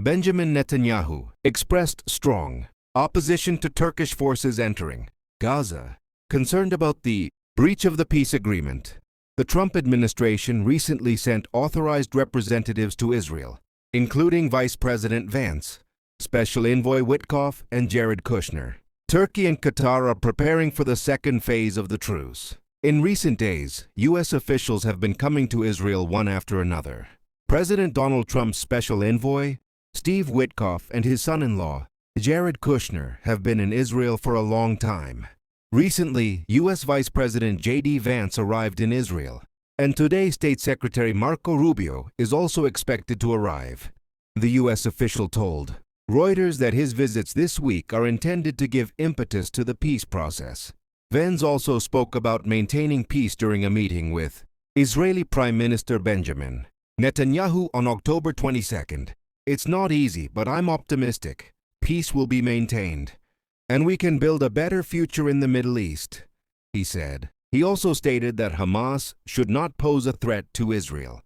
Benjamin Netanyahu expressed strong opposition to Turkish forces entering Gaza, concerned about the breach of the peace agreement. The Trump administration recently sent authorized representatives to Israel, including Vice President Vance, Special Envoy Witkoff, and Jared Kushner. Turkey and Qatar are preparing for the second phase of the truce. In recent days, U.S. officials have been coming to Israel one after another. President Donald Trump's Special Envoy, Steve Witkoff, and his son-in-law, Jared Kushner, have been in Israel for a long time. Recently, U.S. Vice President J.D. Vance arrived in Israel, and today State Secretary Marco Rubio is also expected to arrive. The U.S. official told Reuters that his visits this week are intended to give impetus to the peace process. Vance also spoke about maintaining peace during a meeting with Israeli Prime Minister Benjamin Netanyahu on October 22nd. It's not easy, but I'm optimistic. Peace will be maintained, and we can build a better future in the Middle East, he said. He also stated that Hamas should not pose a threat to Israel.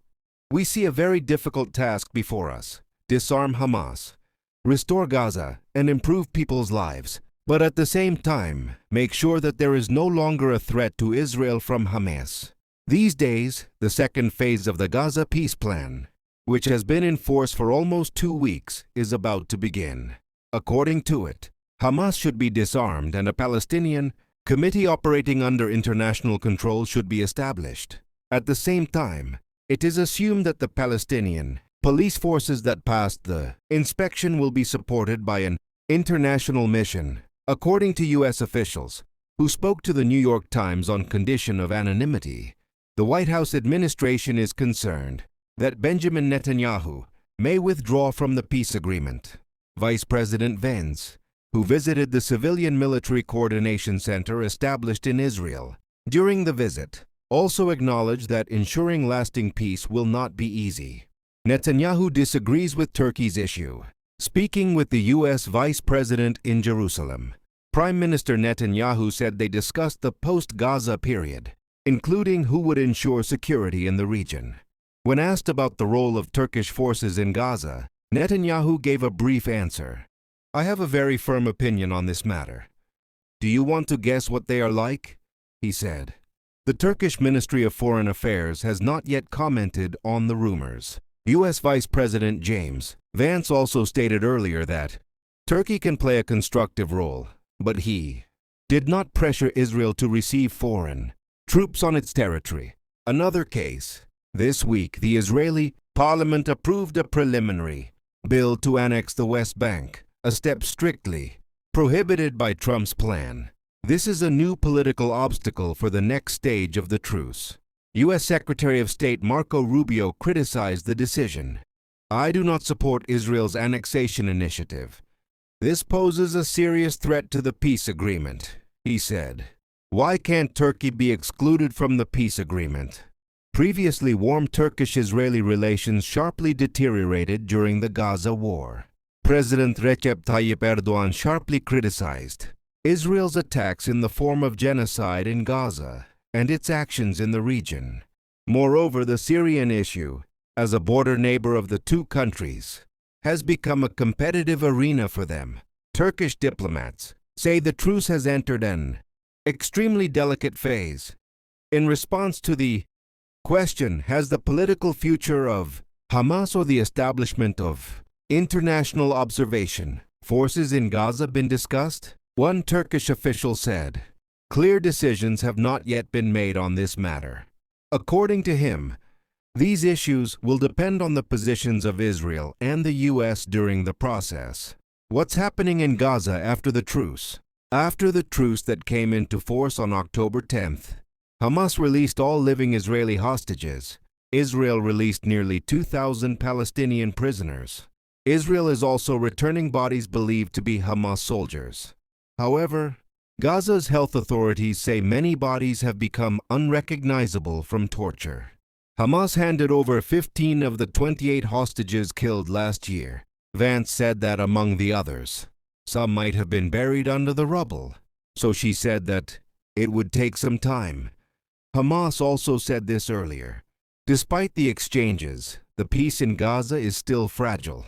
We see a very difficult task before us: disarm Hamas, restore Gaza, and improve people's lives, but at the same time, make sure that there is no longer a threat to Israel from Hamas. These days, the second phase of the Gaza peace plan, which has been in force for almost 2 weeks, is about to begin. According to it, Hamas should be disarmed and a Palestinian committee operating under international control should be established. At the same time, it is assumed that the Palestinian police forces that passed the inspection will be supported by an international mission, according to U.S. officials, who spoke to the New York Times on condition of anonymity. The White House administration is concerned that Benjamin Netanyahu may withdraw from the peace agreement. Vice President Vance, who visited the Civilian Military Coordination Center established in Israel during the visit, also acknowledged that ensuring lasting peace will not be easy. Netanyahu disagrees with Turkey's issue. Speaking with the U.S. Vice President in Jerusalem, Prime Minister Netanyahu said they discussed the post-Gaza period, including who would ensure security in the region. When asked about the role of Turkish forces in Gaza, Netanyahu gave a brief answer. I have a very firm opinion on this matter. Do you want to guess what they are like? He said. The Turkish Ministry of Foreign Affairs has not yet commented on the rumors. U.S. Vice President James Vance also stated earlier that Turkey can play a constructive role, but he did not pressure Israel to receive foreign troops on its territory. Another case. This week, the Israeli parliament approved a preliminary bill to annex the West Bank, a step strictly prohibited by Trump's plan. This is a new political obstacle for the next stage of the truce. U.S. Secretary of State Marco Rubio criticized the decision. I do not support Israel's annexation initiative. This poses a serious threat to the peace agreement, he said. Why can't Turkey be excluded from the peace agreement? Previously warm Turkish-Israeli relations sharply deteriorated during the Gaza war. President Recep Tayyip Erdogan sharply criticized Israel's attacks in the form of genocide in Gaza and its actions in the region. Moreover, the Syrian issue, as a border neighbor of the two countries, has become a competitive arena for them. Turkish diplomats say the truce has entered an extremely delicate phase. In response to the question, has the political future of Hamas or the establishment of international observation forces in Gaza been discussed? One Turkish official said, clear decisions have not yet been made on this matter. According to him, these issues will depend on the positions of Israel and the U.S. during the process. What's happening in Gaza after the truce? After the truce that came into force on October 10th, Hamas released all living Israeli hostages. Israel released nearly 2,000 Palestinian prisoners. Israel is also returning bodies believed to be Hamas soldiers. However, Gaza's health authorities say many bodies have become unrecognizable from torture. Hamas handed over 15 of the 28 hostages killed last year. Vance said that among the others, some might have been buried under the rubble. So she said that it would take some time. Hamas also said this earlier. Despite the exchanges, the peace in Gaza is still fragile.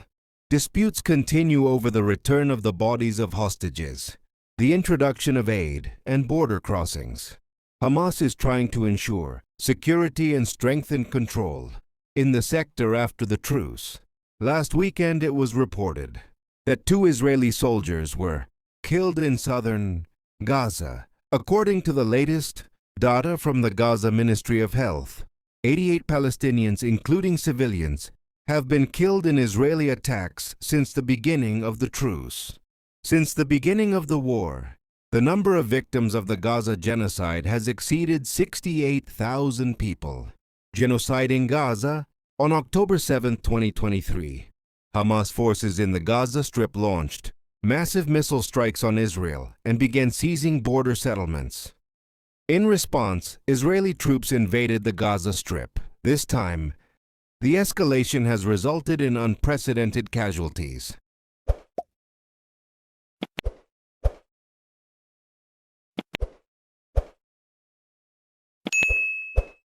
Disputes continue over the return of the bodies of hostages, the introduction of aid, and border crossings. Hamas is trying to ensure security and strengthen control in the sector after the truce. Last weekend it was reported that 2 Israeli soldiers were killed in southern Gaza. According to the latest data from the Gaza Ministry of Health, 88 Palestinians, including civilians, have been killed in Israeli attacks since the beginning of the truce. Since the beginning of the war, the number of victims of the Gaza genocide has exceeded 68,000 people. Genocide in Gaza. On October 7, 2023, Hamas forces in the Gaza Strip launched massive missile strikes on Israel and began seizing border settlements. In response, Israeli troops invaded the Gaza Strip. This time, the escalation has resulted in unprecedented casualties.